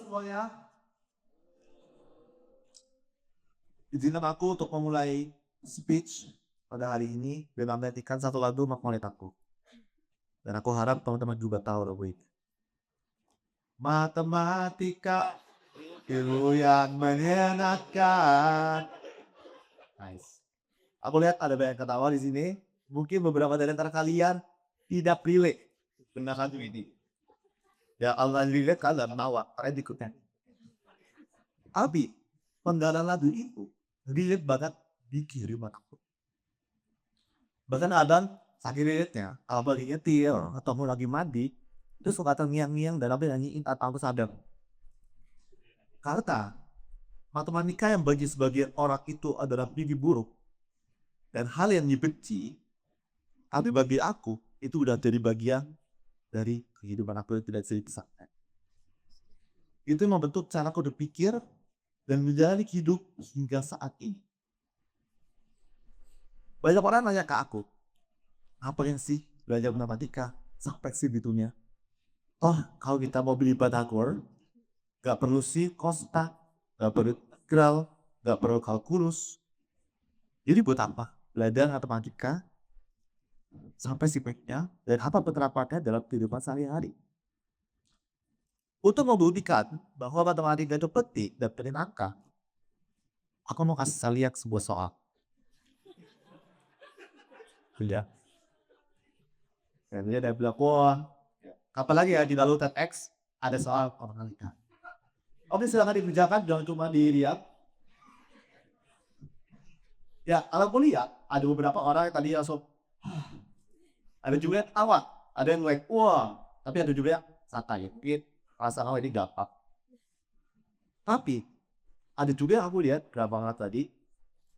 semuanya, izinkan aku untuk memulai speech pada hari ini dengan menyanyikan satu lagu favorit aku. Dan aku harap teman-teman juga tahu lagu ini. Matematika, ilmu yang menyenangkan. Nice. Aku lihat ada banyak ketawa di sini. Mungkin beberapa dari antara kalian tidak relate dengan lagu ini. Ya Allah relate kalian menawa, kalian ikutnya. Abi, penggalan lagu itu relate banget di kehidupan aku. Bahkan ada saking relate-nya, kalau lagi nyetir atau mau lagi mandi, itu suka terngiang-ngiang dan apa nyanyiin tanpa aku sadar. Karena matematika yang bagi sebagian orang itu adalah mimpi buruk dan hal yang dibenci, tapi bagi aku itu udah jadi bagian dari kehidupan aku yang tidak bisa dipisahkan. Itu yang membentuk cara aku berpikir dan menjalani hidup hingga saat ini. Banyak orang nanya ke aku, apa yang sih belajar matematika sampai segitunya? Oh, kalau kita mau beli Pythagore, gak perlu sih kostak, gak perlu integral, gak perlu kalkulus. Jadi buat apa belajar matematika sampai sipeknya dan apa penerapannya dalam kehidupan sehari-hari? Untuk membuktikan bahwa matematika itu penting dan penting angka, aku mau kasih lihat sebuah soal. Ya. Dan dia bilang, wah, kapan lagi ya di lalu TEDx ada soal matematika. Oke, silakan dikerjakan, jangan cuma dilihat. Ya, kalau aku lihat, ada beberapa orang yang tadi langsung, ada juga yang tawa, ada yang like, wah, tapi ada juga yang santai, mungkin rasa ini gampang. Tapi, ada juga yang aku lihat, berapa banget tadi,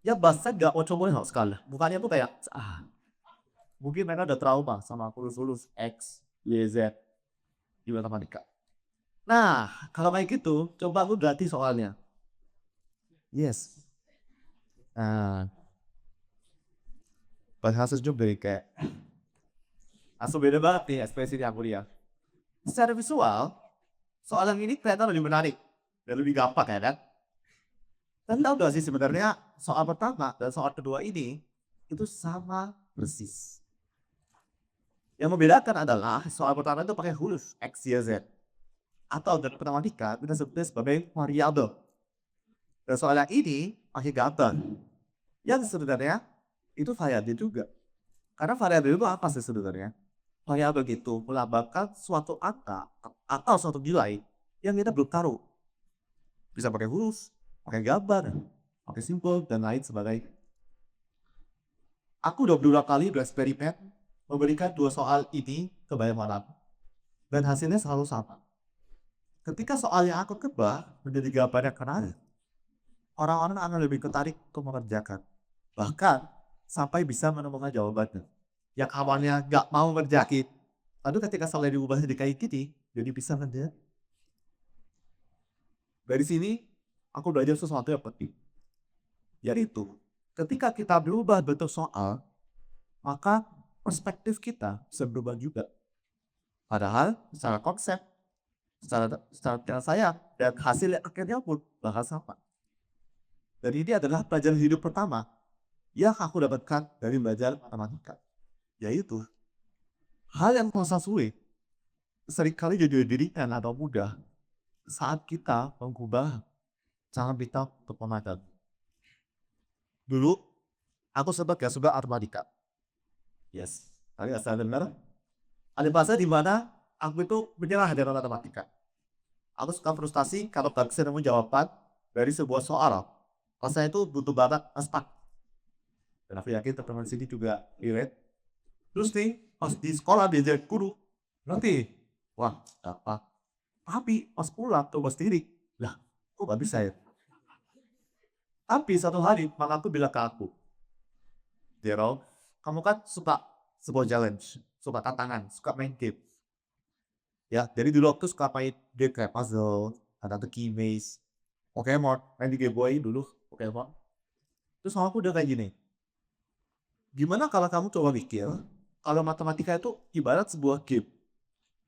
ya bahasa gak mau coba sama sekali. Bukannya tuh kayak, mungkin mereka udah trauma sama lulus X, Y, Z di matematika. Nah, kalau kayak gitu, coba aku ganti soalnya. Yes. Nah, bahasa juga kayak langsung beda banget nih ekspresi yang aku lihat. Secara visual, soal yang ini kelihatan lebih menarik dan lebih gampang ya kan? Dan tahu gak sih sebenarnya soal pertama dan soal kedua ini itu sama persis. Yang membedakan adalah soal pertama itu pakai huruf X, Y, Z. Atau dari matematika kita sebutnya sebagai variabel. Dan soal yang ini pakai gambar. Yang sebenarnya itu variabel juga. Karena variabel itu apa sih sebenarnya? Variabel itu melambangkan suatu angka atau suatu nilai yang kita belum tahu. Bisa pakai huruf, pakai gambar, pakai simbol, dan lain sebagainya. Aku udah berulang kali bereksperimen memberikan dua soal ini ke banyak orang. Dan hasilnya selalu sama. Ketika soal yang aku kebah menjadi gambarnya keren, orang-orang akan lebih tertarik untuk mengerjakan. Bahkan sampai bisa menemukan jawabannya. Yang awalnya gak mau ngerjain, lalu ketika soalnya diubah jadi kayak gini, jadi bisa ngerjain. Dari sini, aku belajar sesuatu yang penting. Yaitu, ketika kita berubah bentuk soal, maka perspektif kita bisa berubah juga. Padahal, secara konsep, secara penyelesaian, dan hasil yang akhirnya pun bakal sama. Dan ini adalah pelajaran hidup pertama yang aku dapatkan dari belajar matematika. Yaitu, hal yang terasa sulit seringkali jadi ringan atau mudah saat kita mengubah cara kita untuk memandang. Dulu, aku sempat gak suka matematika. Yes, tapi asal benar. Ada masa di mana aku itu menyerah dari matematika. Aku suka frustasi kalau gak bisa nemu jawaban dari sebuah soal. Rasanya itu butuh banget stuck. Dan aku yakin teman-teman sini juga relate. Terus nih, pas di sekolah diajar guru, nanti, wah, apa? Tapi pas pulang coba sendiri, lah, kok gak bisa ya? Tapi satu hari, mamaku bilang ke aku, Daryl, kamu kan suka sebuah challenge, suka tantangan, suka main game. Ya, dari dulu aku suka main game kayak puzzle, ada key maze, Pokemon, main di Game Boy dulu, Pokemon. Terus mamaku udah kayak gini, gimana kalau kamu coba mikir, kalau matematika itu ibarat sebuah game,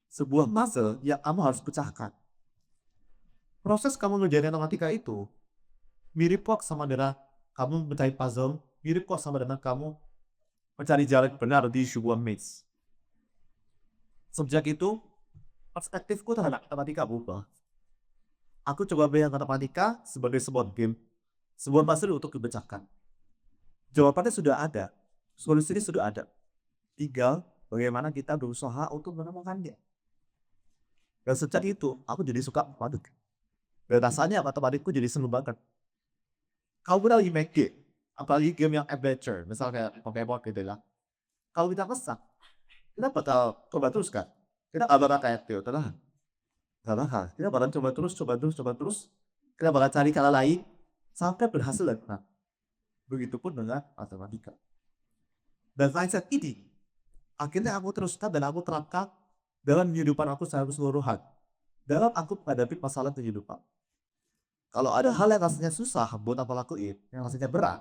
sebuah puzzle yang kamu harus pecahkan. Proses kamu ngerjain matematika itu mirip kok sama dengan kamu mencari puzzle, mirip kok sama dengan kamu mencari jalan benar di sebuah maze. Sejak itu, perspektifku terhadap matematika berubah. Aku coba melihat matematika sebagai sebuah game, sebuah puzzle untuk dipecahkan. Jawabannya sudah ada, solusinya sudah ada. Tinggal bagaimana kita berusaha untuk menemukannya. Dan sejak itu, aku jadi suka matematika. Dan rasanya matematikku jadi seneng banget. Kalau kita lagi main game, apalagi game yang adventure, misalnya kayak Pokemon gitu ya. Kalau kita kesal, kita bakal coba terus kan? Kita nggak bakal kayak Theo, tenang. Nggak bakal. Kita bakal coba terus, coba terus, coba terus. Kita bakal cari cara lain sampai berhasil dan menang. Begitupun dengan matematika. Dan mindset ini, akhirnya aku teruskan dan aku terapkan dalam kehidupan aku secara keseluruhan. Dalam aku menghadapi masalah kehidupan. Kalau ada hal yang rasanya susah buat aku lakuin, yang rasanya berat,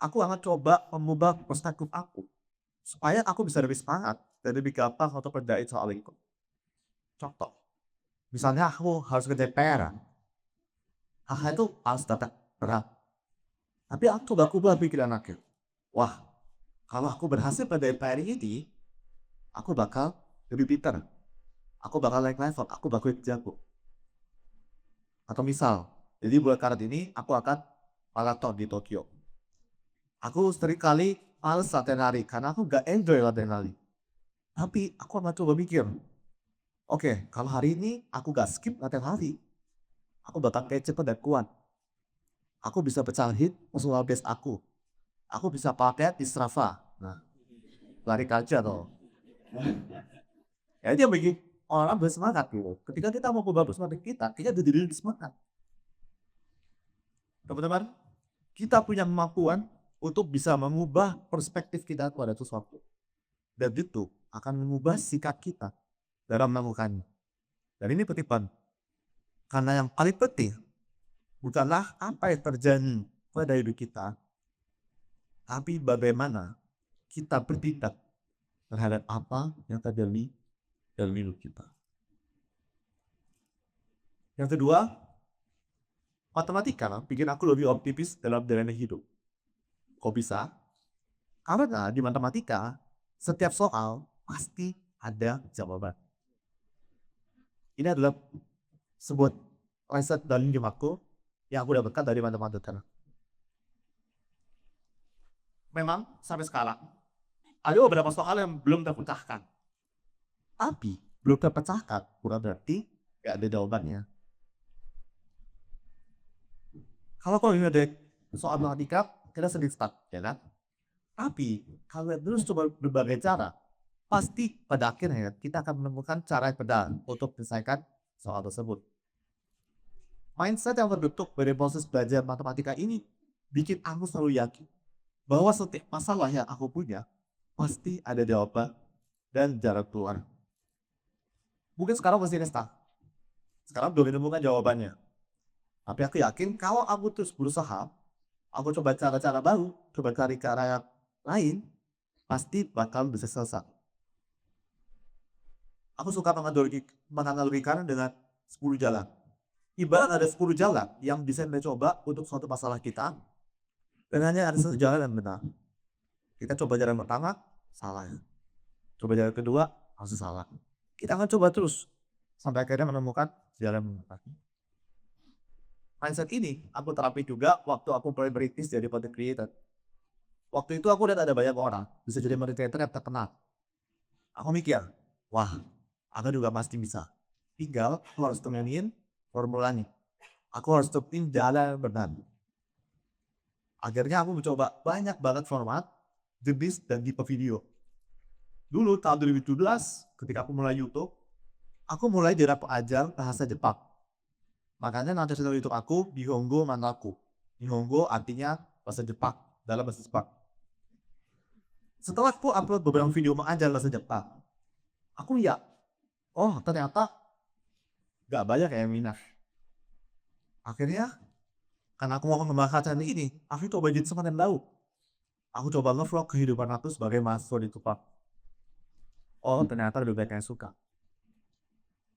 aku akan coba mengubah perspektif aku. Supaya aku bisa lebih semangat dan lebih gampang untuk kerjain soal itu. Contoh, misalnya aku harus kerjain PR, hal itu harus datang berat. Tapi aku coba ubah pikiran aku. Wah, kalau aku berhasil kerjain PR ini, aku bakal lebih pintar. Aku bakal naik level, aku bakal jago. Atau misal, jadi bulan Maret ini aku akan maraton di Tokyo. Aku sering kali males latihan lari karena aku gak enjoy latihan lari. Tapi aku akan coba mikir, oke, kalau hari ini aku gak skip latihan lari, aku bakal kayak cepet dan kuat. Aku bisa pecahin personal best aku. Aku bisa pakai di Strava. Nah, lari kaca tuh. Ya dia bikin orang bersemangat gitu. Ketika kita mau ubah semangat kita jadi semangat. Teman-teman, kita punya kemampuan untuk bisa mengubah perspektif kita pada sesuatu. Dan itu akan mengubah sikap kita dalam melakukannya. Dan ini penting banget. Karena yang paling penting bukanlah apa yang terjadi pada hidup kita, tapi bagaimana kita bertindak terhadap apa yang terjadi dalam hidup kita. Yang kedua, matematika bikin aku lebih optimis dalam menjalani hidup. Kok bisa? Karena di matematika, setiap soal pasti ada jawaban. Ini adalah sebuah riset dalam hidup aku yang aku dapatkan dari matematika. Memang sampai sekarang ada beberapa soal yang belum terpecahkan. Tapi belum terpecahkan bukan berarti gak ada jawabannya. Kalau ini ada soal matematika, kita sering stuck, ya kan? Tapi kalau terus coba berbagai cara, pasti pada akhirnya kita akan menemukan cara yang benar untuk menyelesaikan soal tersebut. Mindset yang terbentuk dari proses belajar matematika ini bikin aku selalu yakin bahwa setiap masalah yang aku punya pasti ada jawaban dan jalan keluar. Mungkin sekarang masih stuck. Sekarang belum menemukan jawabannya. Tapi aku yakin kalau aku terus berusaha, aku coba cara-cara baru, coba cari cara yang lain, pasti bakal bisa selesai. Aku suka menganalogikan dengan 10 jalan. Ibarat ada 10 jalan yang bisa kita coba untuk suatu masalah kita, dan hanya ada satu jalan yang benar. Kita coba jalan pertama, salah. Coba jalan kedua, harus salah. Kita akan coba terus sampai akhirnya menemukan jalan yang benar. Mindset ini aku terapi juga waktu aku mulai merintis jadi content creator. Waktu itu aku lihat ada banyak orang bisa jadi content creator yang terkenal. Aku mikir, wah, aku juga pasti bisa. Tinggal aku harus temenin formulanya. Aku harus temuin jalan yang benar. Akhirnya aku mencoba banyak banget format, jenis, dan tipe video. Dulu tahun 2017, ketika aku mulai YouTube, aku mulai dari pengajar bahasa Jepang. Makanya nanti channel YouTube aku Nihongo Manaku. Nihongo artinya bahasa Jepang, dalam bahasa Jepang. Setelah aku upload beberapa video mengajar bahasa Jepang, aku lihat, oh ternyata gak banyak yang minat. Akhirnya, karena aku mau mengembangkan channel ini, aku coba jadi semakin tahu. Aku coba nge-vlog kehidupan aku sebagai mahasiswa di Jepang. Oh ternyata lebih banyak yang suka.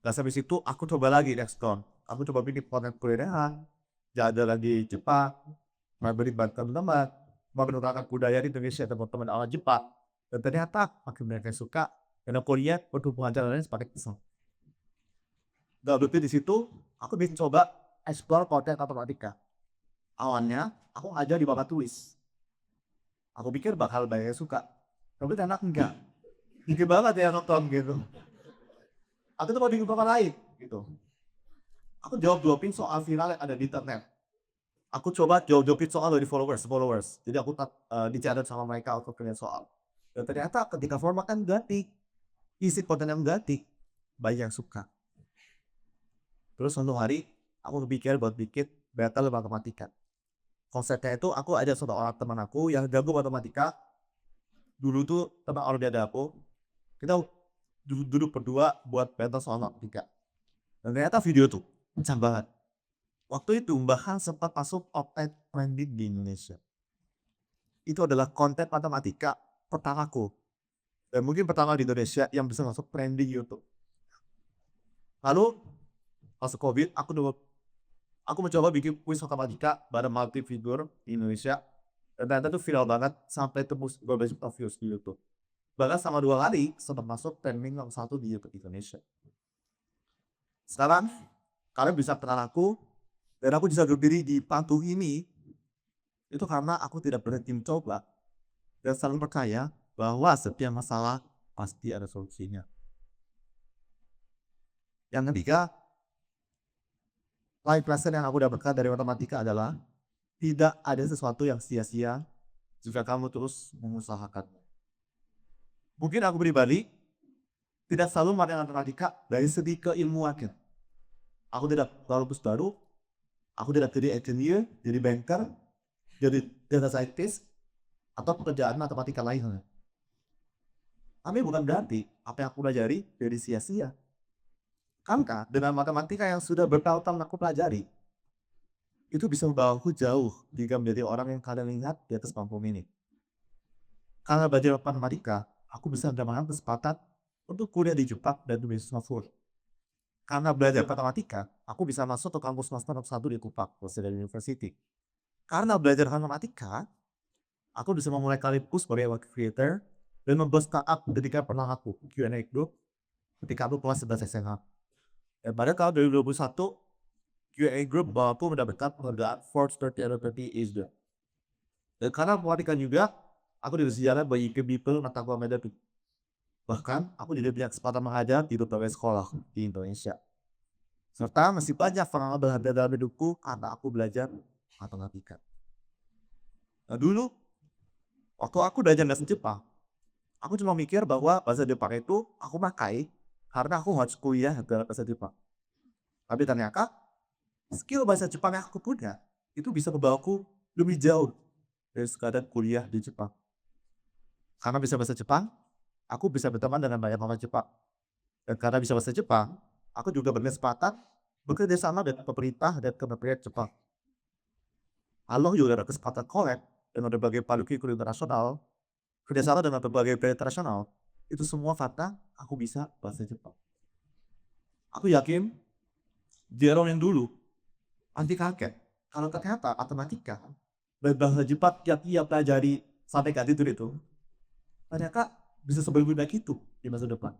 Dan sampai situ aku coba lagi explore. aku coba bikin konten kulineran, jalan-jalan di Jepang, traveling bareng teman-teman, mengenalkan budaya di Indonesia teman-teman orang Jepang. Dan ternyata makin banyak yang suka, dan aku lihat pertumbuhan channelnya semakin besar. Dan berarti di situ aku bisa coba explore konten matematika. Awalnya aku aja di papan tulis. Aku pikir bakal banyak yang suka, tapi ternyata enggak. Dikit banget ya nonton gitu. Aku tuh mau bikin papan lain gitu. Aku jawabin soal viral yang ada di internet. Aku coba jawabin soal dari followers. Jadi aku di-challenge sama mereka untuk bikin soal. Dan ternyata ketika format kan ganti, isi konten yang ganti, banyak yang suka. Terus suatu hari aku berpikir buat bikin battle matematika. Konsepnya itu aku ada satu orang teman aku yang jago matematika. Dulu tuh teman olimpiade aku. Kita duduk berdua buat battle soal matematika. Dan ternyata video tuh kencang banget. Waktu itu bahkan sempat masuk top 10 trending di Indonesia. Itu adalah konten matematika pertamaku. Dan mungkin pertama di Indonesia yang bisa masuk trending YouTube. Lalu masuk COVID, aku mencoba bikin kuis matematika bareng multi figure di Indonesia. Dan ternyata itu viral banget sampai tembus 12 juta views di YouTube. Bahkan sama 2 kali sempat masuk trending nomor 1 di YouTube Indonesia. Sekarang kalian bisa kenal aku dan aku bisa berdiri di panggung ini itu karena aku tidak berhenti mencoba dan selalu percaya bahwa setiap masalah pasti ada solusinya. Yang ketiga, life lesson yang aku dapatkan dari matematika adalah tidak ada sesuatu yang sia-sia jika kamu terus mengusahakan. Mungkin aku pribadi tidak selalu memandang matematika dari segi keilmuan. Aku tidak lulus baru, aku tidak jadi engineer, jadi banker, jadi data scientist, atau pekerjaan matematika lainnya. Tapi bukan berarti apa yang aku pelajari jadi sia-sia. Karena dengan matematika yang sudah bertahun-tahun aku pelajari, itu bisa membawaku jauh jika menjadi orang yang kalian lihat di atas panggung ini. Karena belajar matematika, aku bisa mendapatkan kesempatan untuk kuliah di Jepang dan di Singapura. Karena belajar matematika, aku bisa masuk ke kampus master 1 di Kupang, Waseda University. Karena belajar matematika, aku bisa memulai karirku sebagai wakil creator dan membuat startup ketika pernah aku Q&A group ketika aku kelas 11 SMA. Dan pada tahun 2021, Q&A group aku mendapatkan penghargaan Forbes 30 Under 30 Asia. Dan karena matematika juga, aku diberi sejarah bagi people mata kuliah media. Bahkan, aku juga punya kesempatan mengajar di berbagai sekolah di Indonesia. Serta masih banyak pengalaman berharga dalam hidupku karena aku belajar matematika. Nah dulu, waktu aku belajar bahasa Jepang, aku cuma mikir bahwa bahasa Jepang itu aku pakai karena aku harus kuliah dalam bahasa Jepang. Tapi ternyata, skill bahasa Jepang yang aku punya, itu bisa membawaku lebih jauh dari sekadar kuliah di Jepang. Karena bisa bahasa Jepang, aku bisa berteman dengan banyak orang Jepang. Dan karena bisa bahasa Jepang, aku juga berkesempatan bekerja sama dengan pemerintah dan kementerian Jepang. Lalu juga ada kesempatan collab dengan berbagai palukiku internasional, kerjasama dengan berbagai brand internasional. Itu semua fakta aku bisa bahasa Jepang. Aku yakin Jerome yang dulu anti kaget kalau ternyata matematika dan bahasa Jepang yang ia pelajari sampai ganti itu ternyata bisa seberbeda itu di masa depan.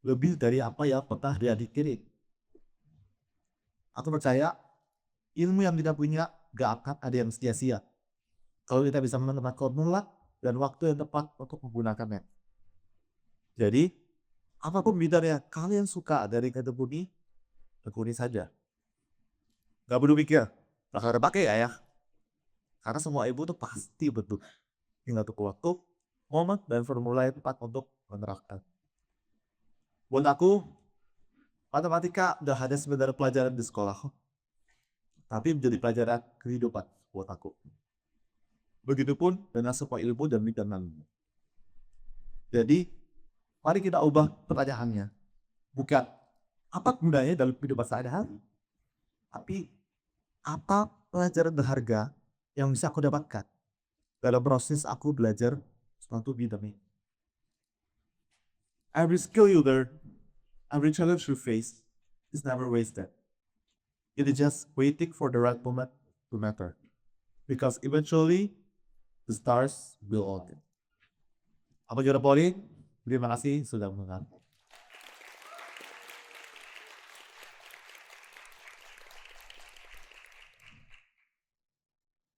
Lebih dari apa yang pernah dia dikirim. Aku percaya ilmu yang kita punya gak akan ada yang sia-sia kalau kita bisa menemukan formula dan waktu yang tepat untuk menggunakannya. Jadi, apapun bidangnya kalian suka dari tekuni saja. Gak perlu pikir, bakal pakai ya. Karena semua ibu tuh pasti betul. Tinggal tunggu waktu, momen, dan formula yang tepat untuk menerapkan. Buat aku, matematika udah ada sebenarnya pelajaran di sekolah. Tapi menjadi pelajaran kehidupan buat aku. Begitupun dengan semua ilmu dan bidang lainnya. Jadi, mari kita ubah pertanyaannya. Bukan, apa gunanya dalam kehidupan sehari-hari? Tapi, apa pelajaran berharga yang bisa aku dapatkan dalam proses aku belajar suatu bidang ini? Every skill you learn, every challenge you face is never wasted. It is just waiting for the right moment to matter. Because eventually the stars will open. Aku Jura Poli, terima kasih sudah menonton.